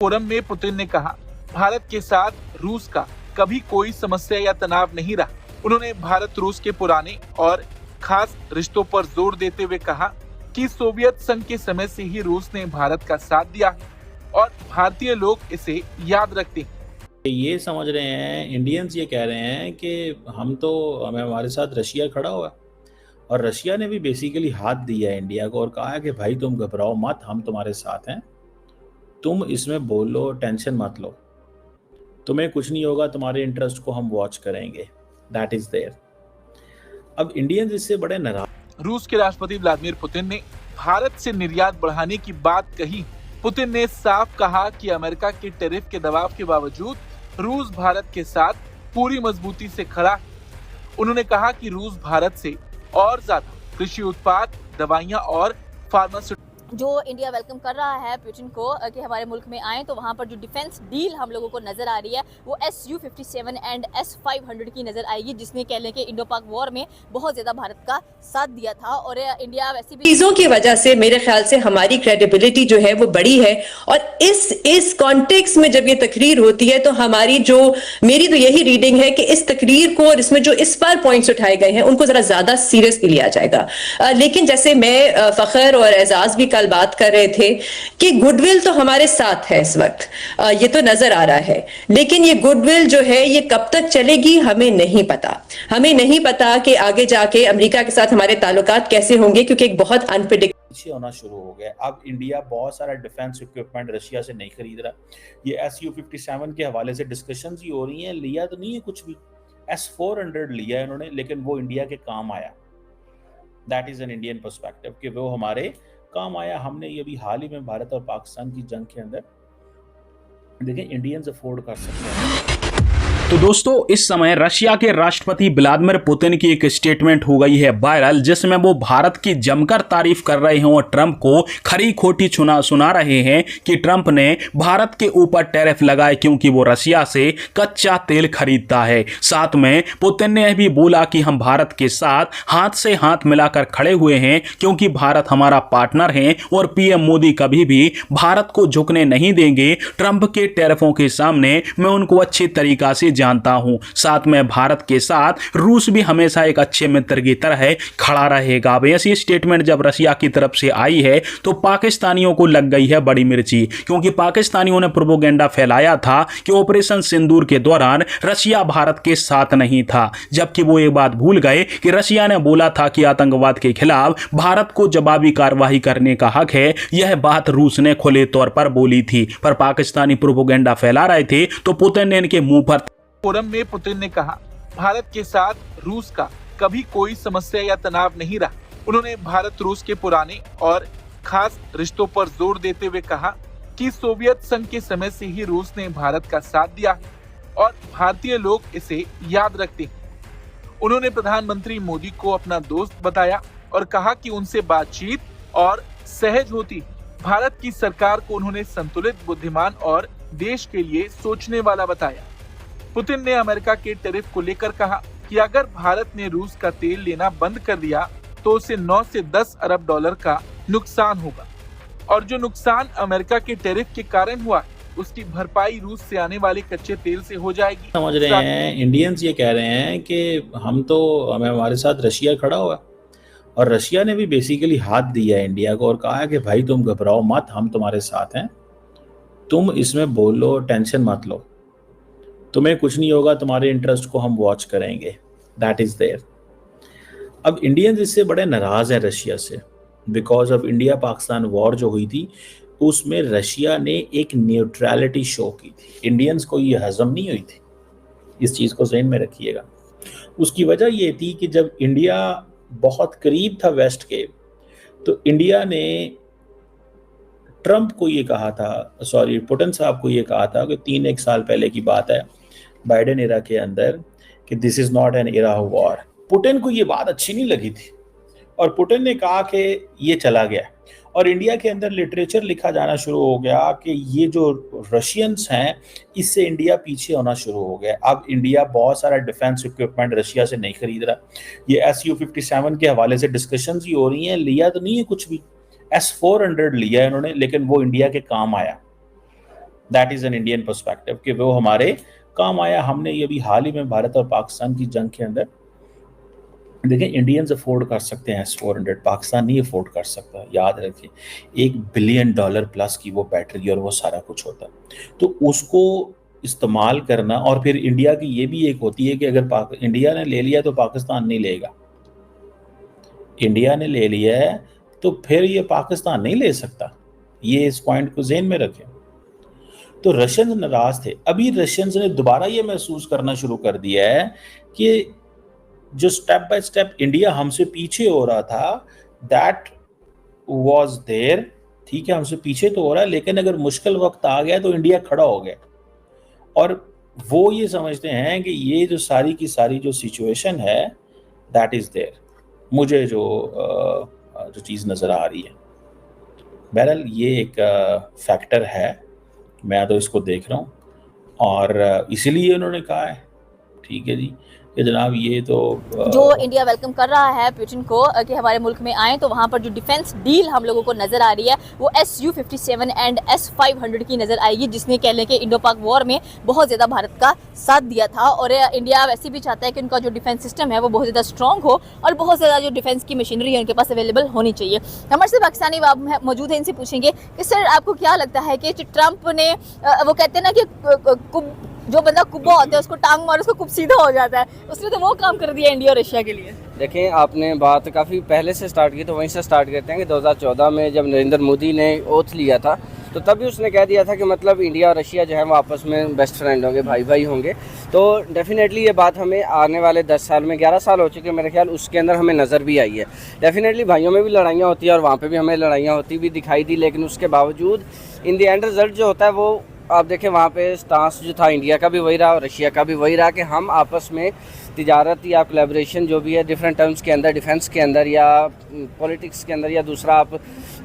Forum में Putin ने कहा, भारत के साथ रूस का कभी कोई समस्या या तनाव नहीं रहा। उन्होंने भारत रूस के पुराने और खास रिश्तों पर जोर देते हुए कहा कि सोवियत संघ के समय से ही रूस ने भारत का साथ दिया है और भारतीय लोग इसे याद रखते हैं। ये समझ रहे हैं इंडियंस, ये कह रहे हैं कि हमारे साथ रशिया खड़ा हुआ और रशिया ने भी बेसिकली हाथ दिया है इंडिया को और कहा है कि भाई तुम घबराओ मत, हम तुम्हारे साथ हैं, तुम इसमें बोलो, टेंशन मत लो, तुम्हें कुछ नहीं होगा, तुम्हारे इंटरेस्ट को हम वॉच करेंगे। That is there. अब इंडियंस इससे बड़े नाराज। रूस के राष्ट्रपति व्लादिमीर पुतिन ने भारत से निर्यात बढ़ाने की बात कही। पुतिन ने साफ कहा कि अमेरिका के टैरिफ के दबाव के बावजूद रूस भारत के साथ पूरी मजबूती से खड़ा है। उन्होंने कहा कि रूस भारत से और ज्यादा कृषि उत्पाद, दवाइयां और फार्मास्यूटिकल जो इंडिया वेलकम कर रहा है पुतिन को कि हमारे मुल्क में आए, तो वहाँ पर जो डिफेंस डील हम लोगों को नजर आ रही है वो SU-57 एंड S-500 की नजर आएगी, जिसने कह लें कि इंडो पाक वॉर में बहुत ज्यादा भारत का साथ दिया था। और इंडिया वैसे भी चीजों की वजह से मेरे ख्याल से हमारी क्रेडिबिलिटी जो है वो बड़ी है। और इस कॉन्टेक्स्ट में जब ये तकरीर होती है तो मेरी तो यही रीडिंग है कि इस तकरीर को और इसमें जो इस बार पॉइंट्स उठाए गए हैं उनको जरा ज्यादा सीरियसली लिया जाएगा। लेकिन जैसे मैं फखर और एजाज भी कल बात कर रहे थे कि गुडविल तो हमारे साथ है इस वक्त, ये तो नजर आ रहा है, लेकिन ये गुडविल जो है ये कब तक चलेगी हमें नहीं पता। हमें नहीं पता कि आगे जाके अमेरिका के साथ हमारे ताल्लुकात कैसे होंगे, क्योंकि एक बहुत पीछे होना शुरू हो गया। अब इंडिया बहुत सारा डिफेंस इक्विपमेंट रशिया से नहीं खरीद रहा। ये SU-57 के हवाले से डिस्कशंस ही हो रही हैं। लिया तो नहीं है कुछ भी, S-400 लिया है इन्होंने, लेकिन वो इंडिया के काम आया। That is an Indian perspective कि वो हमारे काम आया। हमने ये भी हाल ही में भारत और पाकिस्तान की जंग के अंदर देखें, इंडियंस अफोर्ड कर सकते हैं। तो दोस्तों, इस समय रशिया के राष्ट्रपति व्लादिमीर पुतिन की एक स्टेटमेंट हो गई है वायरल, जिसमें वो भारत की जमकर तारीफ कर रहे हैं और ट्रंप को खरी खोटी सुना रहे हैं कि ट्रंप ने भारत के ऊपर टैरिफ लगाए क्योंकि वो रशिया से कच्चा तेल खरीदता है। साथ में पुतिन ने भी बोला कि हम भारत के साथ हाथ से हाथ मिलाकर खड़े हुए हैं क्योंकि भारत हमारा पार्टनर है और PM मोदी कभी भी भारत को झुकने नहीं देंगे। ट्रंप के टैरिफों के सामने मैं उनको अच्छी तरीका से जानता हूं। साथ में भारत के साथ रूस भी हमेशा एक अच्छे मित्र की तरह खड़ा रहेगा। ऐसी स्टेटमेंट जब रशिया की तरफ से आई है तो पाकिस्तानियों को लग गई है बड़ी मिर्ची, क्योंकि पाकिस्तानियों ने प्रोपोगेंडा फैलाया था कि ऑपरेशन सिंदूर के दौरान रशिया भारत के साथ नहीं था, जबकि वो एक बात भूल गए कि रशिया ने बोला था कि आतंकवाद के खिलाफ भारत को जवाबी कार्रवाई करने का हक है। यह बात रूस ने खुले तौर पर बोली थी, पर पाकिस्तानी प्रोपोगेंडा फैला रहे थे तो पुतिन ने इनके मुंह पर। फोरम में पुतिन ने कहा, भारत के साथ रूस का कभी कोई समस्या या तनाव नहीं रहा। उन्होंने भारत रूस के पुराने और खास रिश्तों पर जोर देते हुए कहा कि सोवियत संघ के समय से ही रूस ने भारत का साथ दिया है और भारतीय लोग इसे याद रखते हैं। उन्होंने प्रधानमंत्री मोदी को अपना दोस्त बताया और कहा कि उनसे बातचीत और सहज होती। भारत की सरकार को उन्होंने संतुलित, बुद्धिमान और देश के लिए सोचने वाला बताया। पुतिन ने अमेरिका के टैरिफ को लेकर कहा कि अगर भारत ने रूस का तेल लेना बंद कर दिया तो उसे 9 से 10 अरब डॉलर का नुकसान होगा और जो नुकसान अमेरिका के टैरिफ के कारण हुआ उसकी भरपाई रूस से आने वाले कच्चे तेल से हो जाएगी। समझ रहे हैं इंडियंस, ये कह रहे हैं कि हमारे साथ रशिया खड़ा हुआ और रशिया ने भी बेसिकली हाथ दिया है इंडिया को और कहा है कि भाई तुम घबराओ मत, हम तुम्हारे साथ हैं, तुम इसमें बोलो, टेंशन मत लो, तुम्हें कुछ नहीं होगा, तुम्हारे इंटरेस्ट को हम वॉच करेंगे। That is there. अब इंडियंस इससे बड़े नाराज हैं रशिया से, because of India Pakistan war जो हुई थी उसमें रशिया ने एक न्यूट्रलिटी शो की थी। इंडियंस को ये हजम नहीं हुई थी, इस चीज़ को ज़हन में रखिएगा। उसकी वजह ये थी कि जब इंडिया बहुत करीब था वेस्ट के, तो इंडिया ने ट्रंप को ये कहा था, पुतिन साहब को ये कहा था कि 3-1 साल पहले की बात है, बाइडेन एरा के अंदर, कि this is not an era of war. Putin को ये बात अच्छी नहीं लगी थी और पुतिन ने कहा कि ये चला गया और इंडिया के अंदर लिटरेचर लिखा जाना शुरू हो गया कि ये जो रशियंस हैं इससे इंडिया पीछे होना शुरू हो गया। अब इंडिया बहुत सारा डिफेंस इक्विपमेंट रशिया से नहीं खरीद रहा। ये SU-57 के हवाले से डिस्कशंस ही हो रही हैं। लिया तो नहीं है कुछ भी, S-400 लिया है इन्होंने, लेकिन वो इंडिया के काम आया। That is an Indian perspective कि वो हमारे काम आया। हमने ये भी हाल ही में भारत और पाकिस्तान की जंग के अंदर देखिए, इंडियंस अफोर्ड कर सकते हैं S-400, पाकिस्तान नहीं अफोर्ड कर सकता। याद रखिए, $1 बिलियन प्लस की वो बैटरी और वो सारा कुछ होता है, तो उसको इस्तेमाल करना। और फिर इंडिया की ये भी एक होती है कि अगर इंडिया ने ले लिया तो पाकिस्तान नहीं लेगा, इंडिया ने ले लिया है तो फिर ये पाकिस्तान नहीं ले सकता। ये इस पॉइंट को ज़हन में रखें। तो रशियंस नाराज थे। अभी रशियंस ने दोबारा ये महसूस करना शुरू कर दिया है कि जो स्टेप बाय स्टेप इंडिया हमसे पीछे हो रहा था, दैट वाज देयर। ठीक है, हमसे पीछे तो हो रहा है, लेकिन अगर मुश्किल वक्त आ गया तो इंडिया खड़ा हो गया। और वो ये समझते हैं कि ये जो सारी की सारी जो सिचुएशन है, दैट इज देयर। मुझे जो चीज़ नज़र आ रही है, बहरहाल ये एक फैक्टर है, मैं तो इसको देख रहा हूँ और इसीलिए उन्होंने कहा है, ठीक है जी, कि जनाब ये तो जो इंडिया वेलकम कर रहा है पुतिन को कि हमारे मुल्क में आए, तो वहाँ पर जो डिफेंस डील हम लोगों को नज़र आ रही है वो Su-57 एंड S-500 की नज़र आएगी, जिसने कह लें कि इंडो पाक वॉर में बहुत ज़्यादा भारत का साथ दिया था। और इंडिया वैसे भी चाहता है कि उनका जो डिफेंस सिस्टम है वो बहुत ज़्यादा स्ट्रॉन्ग हो और बहुत ज़्यादा जो डिफेंस की मशीनरी है उनके पास अवेलेबल होनी चाहिए। हमारे से पाकिस्तानी मौजूद है, इनसे पूछेंगे कि सर आपको क्या लगता है कि ट्रंप ने वो कहते हैं ना कि जो बंदा कुब्बा होता है उसको टांग मारो उसको कुब सीधा हो जाता है, उसने तो वो काम कर दिया इंडिया और रशिया के लिए। देखें, आपने बात काफ़ी पहले से स्टार्ट की, तो वहीं से स्टार्ट करते हैं कि 2014 में जब नरेंद्र मोदी ने ओथ लिया था तो तभी उसने कह दिया था कि मतलब इंडिया और रशिया जो है वो आपस में बेस्ट फ्रेंड होंगे, भाई भाई होंगे। तो डेफिनेटली ये बात हमें आने वाले 10 साल में, 11 साल हो चुके मेरे ख्याल, उसके अंदर हमें नज़र भी आई है। डेफिनेटली भाइयों में भी लड़ाइयाँ होती है और वहाँ पर भी हमें लड़ाइयाँ होती भी दिखाई दी, लेकिन उसके बावजूद इन द एंड रिजल्ट जो होता है वो आप देखें वहाँ पे स्टांस जो था इंडिया का भी वही रहा और रशिया का भी वही रहा कि हम आपस में तिजारत या कोलैबोरेशन जो भी है डिफरेंट टर्म्स के अंदर, डिफेंस के अंदर या पॉलिटिक्स के अंदर या दूसरा आप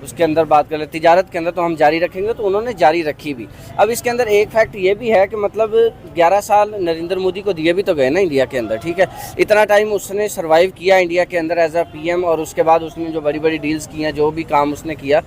उसके अंदर बात कर ले तिजारत के अंदर, तो हम जारी रखेंगे। तो उन्होंने जारी रखी भी। अब इसके अंदर एक फैक्ट ये भी है कि मतलब 11 साल नरेंद्र मोदी को दिए भी तो गए ना इंडिया के अंदर, ठीक है। इतना टाइम उसने सर्वाइव किया इंडिया के अंदर एज अ PM और उसके बाद उसने जो बड़ी बड़ी डील्स की हैं, जो भी काम उसने किया,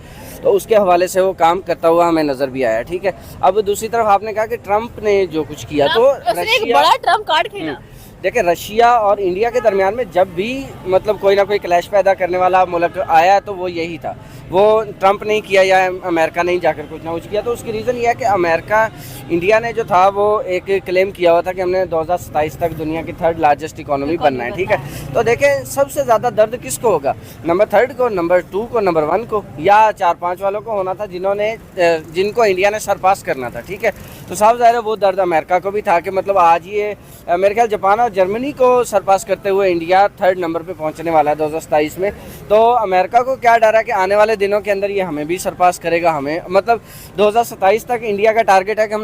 तो उसके हवाले से वो काम करता हुआ हमें नज़र भी आया, ठीक है। अब दूसरी तरफ आपने कहा कि ट्रंप ने जो कुछ किया, तो एक बड़ा ट्रम्प कार्ड खेला। देखिए, रशिया और इंडिया के दरमियान में जब भी मतलब कोई ना कोई क्लैश पैदा करने वाला मुल्क आया तो वो यही था। वो ट्रंप नहीं किया या अमेरिका नहीं जाकर कुछ ना कुछ किया। तो उसकी रीज़न ये है कि अमेरिका, इंडिया ने जो था वो एक क्लेम किया हुआ था कि हमने 2027 तक दुनिया की 3rd लार्जेस्ट इकोनॉमी बनना है, ठीक है। तो देखें, सबसे ज़्यादा दर्द किसको होगा? नंबर 3 को, नंबर 2 को, नंबर 1 को, या 4-5 वालों को होना था जिनको इंडिया ने सरपास करना था, ठीक है। तो साफ ज़ाहिर है वो दर्द अमेरिका को भी था कि मतलब आज ये मेरे ख्याल जापान और जर्मनी को सरपास करते हुए इंडिया 3rd नंबर पे पहुंचने वाला है 2027 में। तो अमेरिका को क्या डर है कि आने वाले दिनों के अंदर ये हमें भी सरपास करेगा। हमें मतलब 2027 तक इंडिया का टारगेट है कि हम